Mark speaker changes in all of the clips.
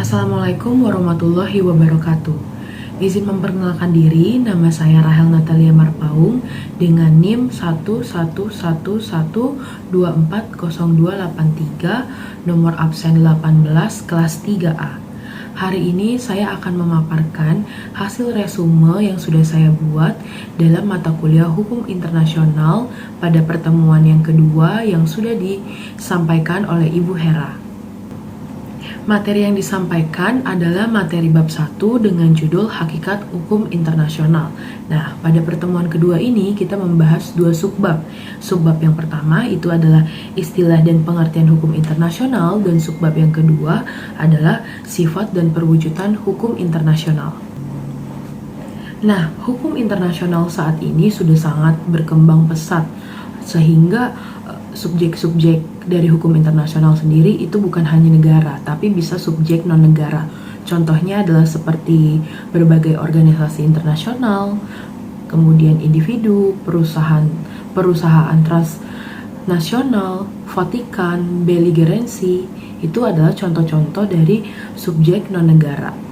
Speaker 1: Assalamualaikum warahmatullahi wabarakatuh. Izin memperkenalkan diri, nama saya Rahel Natalia Marpaung dengan NIM 111124028 nomor absen 18 kelas 3A. Hari ini saya akan memaparkan hasil resume yang sudah saya buat dalam mata kuliah Hukum Internasional pada pertemuan yang kedua yang sudah disampaikan oleh Ibu Hera. Materi yang disampaikan adalah materi bab 1 dengan judul Hakikat Hukum Internasional. Nah, pada pertemuan kedua ini kita membahas dua subbab. Subbab yang pertama itu adalah istilah dan pengertian hukum internasional, dan subbab yang kedua adalah sifat dan perwujudan hukum internasional. Nah, hukum internasional saat ini sudah sangat berkembang pesat, sehingga subjek-subjek dari hukum internasional sendiri itu bukan hanya negara, tapi bisa subjek non-negara. Contohnya adalah seperti berbagai organisasi internasional, kemudian individu, perusahaan transnasional, Vatikan, beligeransi, itu adalah contoh-contoh dari subjek non-negara.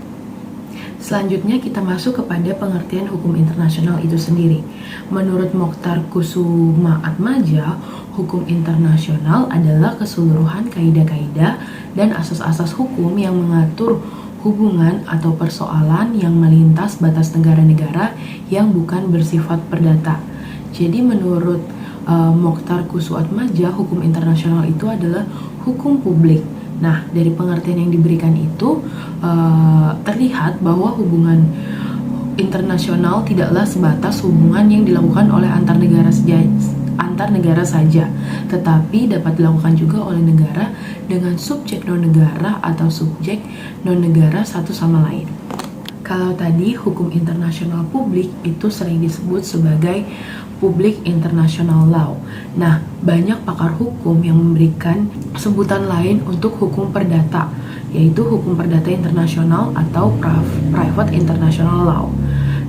Speaker 1: Selanjutnya kita masuk kepada pengertian hukum internasional itu sendiri. Menurut Mokhtar Kusuma Atmaja, hukum internasional adalah keseluruhan kaidah-kaidah dan asas-asas hukum yang mengatur hubungan atau persoalan yang melintas batas negara-negara yang bukan bersifat perdata. Jadi menurut Mokhtar Kusuma Atmaja, hukum internasional itu adalah hukum publik. Nah, dari pengertian yang diberikan itu terlihat bahwa hubungan internasional tidaklah sebatas hubungan yang dilakukan oleh antar negara saja, tetapi dapat dilakukan juga oleh negara dengan subjek non-negara atau subjek non-negara satu sama lain. Kalau tadi hukum internasional publik itu sering disebut sebagai Public International Law. Nah, banyak pakar hukum yang memberikan sebutan lain untuk hukum perdata, yaitu hukum perdata internasional atau Private International Law.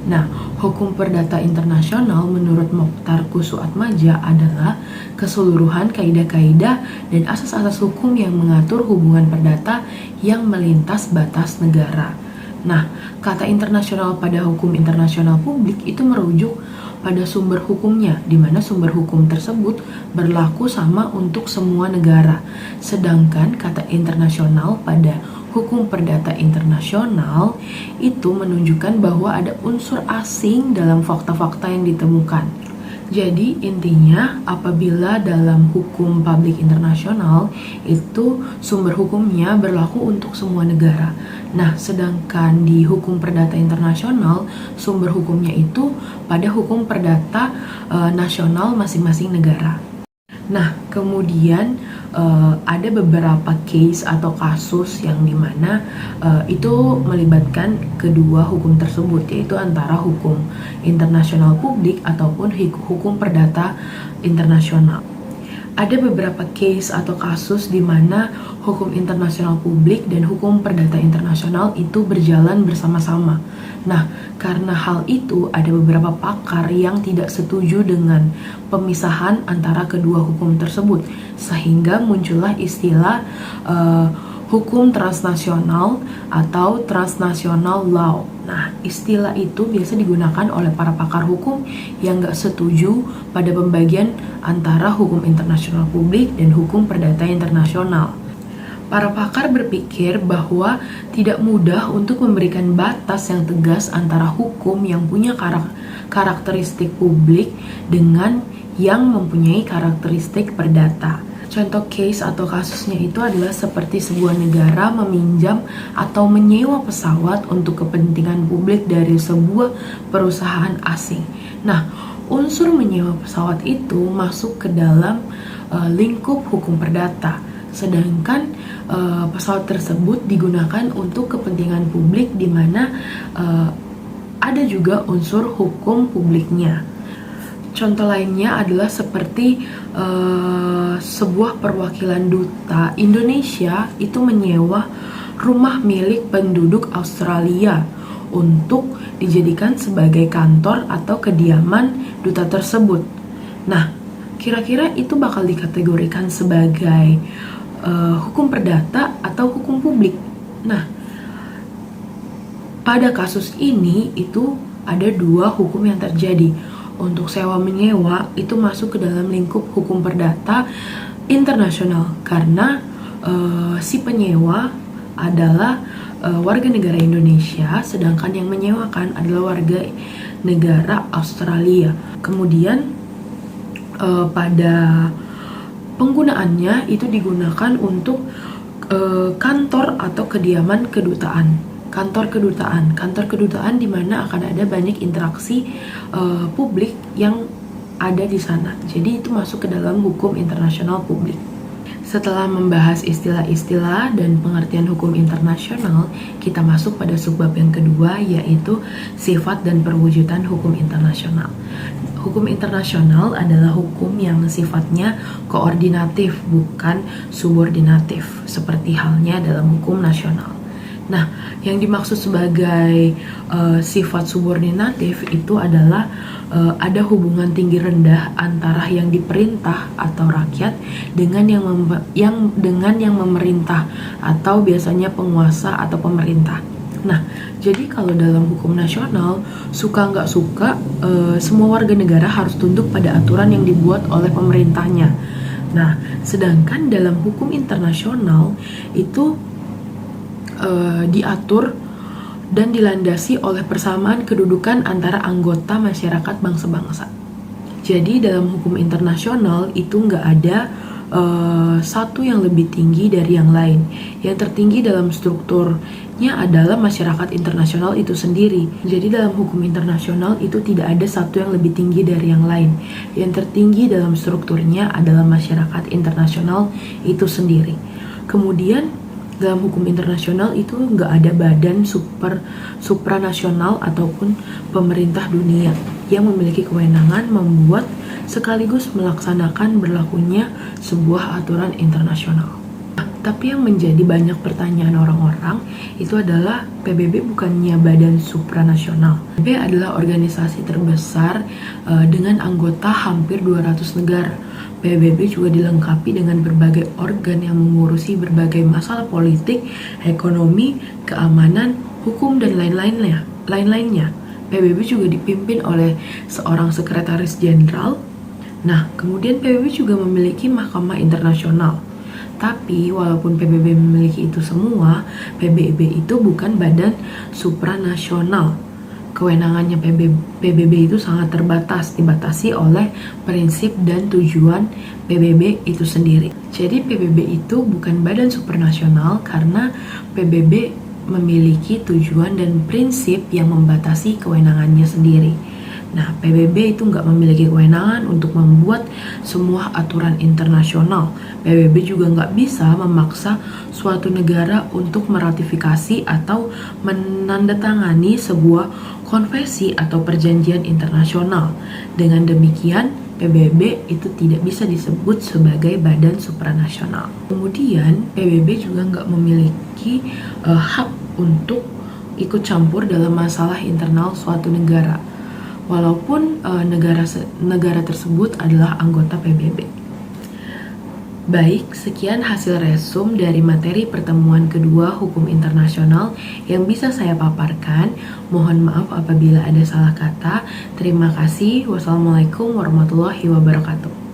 Speaker 1: Nah, hukum perdata internasional menurut Mokhtar Kusuma Atmaja adalah keseluruhan kaidah-kaidah dan asas-asas hukum yang mengatur hubungan perdata yang melintas batas negara. Nah, kata internasional pada hukum internasional publik itu merujuk pada sumber hukumnya, di mana sumber hukum tersebut berlaku sama untuk semua negara. Sedangkan kata internasional pada hukum perdata internasional itu menunjukkan bahwa ada unsur asing dalam fakta-fakta yang ditemukan. Jadi intinya apabila dalam hukum publik internasional itu sumber hukumnya berlaku untuk semua negara. Nah, sedangkan di hukum perdata internasional sumber hukumnya itu pada hukum perdata nasional masing-masing negara. Nah, kemudian ada beberapa case atau kasus yang dimana itu melibatkan kedua hukum tersebut, yaitu antara hukum internasional publik ataupun hukum perdata internasional. Ada beberapa case atau kasus di mana hukum internasional publik dan hukum perdata internasional itu berjalan bersama-sama. Nah, karena hal itu ada beberapa pakar yang tidak setuju dengan pemisahan antara kedua hukum tersebut, sehingga muncullah istilah hukum transnasional atau transnational law. Nah, istilah itu biasa digunakan oleh para pakar hukum yang gak setuju pada pembagian antara hukum internasional publik dan hukum perdata internasional. Para pakar berpikir bahwa tidak mudah untuk memberikan batas yang tegas antara hukum yang punya karakteristik publik dengan yang mempunyai karakteristik perdata. Contoh case atau kasusnya itu adalah seperti sebuah negara meminjam atau menyewa pesawat untuk kepentingan publik dari sebuah perusahaan asing. Nah, unsur menyewa pesawat itu masuk ke dalam lingkup hukum perdata, sedangkan pesawat tersebut digunakan untuk kepentingan publik di mana ada juga unsur hukum publiknya. Contoh lainnya adalah seperti sebuah perwakilan duta Indonesia itu menyewa rumah milik penduduk Australia untuk dijadikan sebagai kantor atau kediaman duta tersebut. Nah, kira-kira itu bakal dikategorikan sebagai hukum perdata atau hukum publik. Nah, pada kasus ini itu ada dua hukum yang terjadi. Untuk sewa menyewa itu masuk ke dalam lingkup hukum perdata internasional karena si penyewa adalah warga negara Indonesia, sedangkan yang menyewakan adalah warga negara Australia. Kemudian pada penggunaannya itu digunakan untuk kantor atau kediaman kedutaan. Kantor kedutaan di mana akan ada banyak interaksi publik yang ada di sana. Jadi itu masuk ke dalam hukum internasional publik. Setelah membahas istilah-istilah dan pengertian hukum internasional, kita masuk pada subbab yang kedua, yaitu sifat dan perwujudan hukum internasional. Hukum internasional adalah hukum yang sifatnya koordinatif, bukan subordinatif, seperti halnya dalam hukum nasional. Nah, yang dimaksud sebagai sifat subordinatif itu adalah ada hubungan tinggi rendah antara yang diperintah atau rakyat dengan yang memerintah atau biasanya penguasa atau pemerintah. Nah, jadi kalau dalam hukum nasional, suka nggak suka, semua warga negara harus tunduk pada aturan yang dibuat oleh pemerintahnya. Nah, sedangkan dalam hukum internasional itu diatur dan dilandasi oleh persamaan kedudukan antara anggota masyarakat bangsa-bangsa. Jadi dalam hukum internasional itu nggak ada satu yang lebih tinggi dari yang lain. Yang tertinggi dalam strukturnya adalah masyarakat internasional itu sendiri. Jadi dalam hukum internasional itu tidak ada satu yang lebih tinggi dari yang lain. Yang tertinggi dalam strukturnya adalah masyarakat internasional itu sendiri. Kemudian dalam hukum internasional itu nggak ada badan supranasional ataupun pemerintah dunia yang memiliki kewenangan membuat sekaligus melaksanakan berlakunya sebuah aturan internasional. Tapi yang menjadi banyak pertanyaan orang-orang itu adalah PBB bukannya badan supranasional. PBB adalah organisasi terbesar dengan anggota hampir 200 negara. PBB juga dilengkapi dengan berbagai organ yang mengurusi berbagai masalah politik, ekonomi, keamanan, hukum, dan lain-lainnya. PBB juga dipimpin oleh seorang sekretaris jenderal. Nah, kemudian PBB juga memiliki mahkamah internasional. Tapi walaupun PBB memiliki itu semua, PBB itu bukan badan supranasional. Kewenangannya PBB itu sangat terbatas, dibatasi oleh prinsip dan tujuan PBB itu sendiri. Jadi PBB itu bukan badan supranasional karena PBB memiliki tujuan dan prinsip yang membatasi kewenangannya sendiri. Nah, PBB itu nggak memiliki kewenangan untuk membuat semua aturan internasional. PBB juga nggak bisa memaksa suatu negara untuk meratifikasi atau menandatangani sebuah konvensi atau perjanjian internasional. Dengan demikian, PBB itu tidak bisa disebut sebagai badan supranasional. Kemudian, PBB juga nggak memiliki hak untuk ikut campur dalam masalah internal suatu negara, walaupun negara tersebut adalah anggota PBB. Baik, sekian hasil resum dari materi pertemuan kedua hukum internasional yang bisa saya paparkan. Mohon maaf apabila ada salah kata. Terima kasih. Wassalamualaikum warahmatullahi wabarakatuh.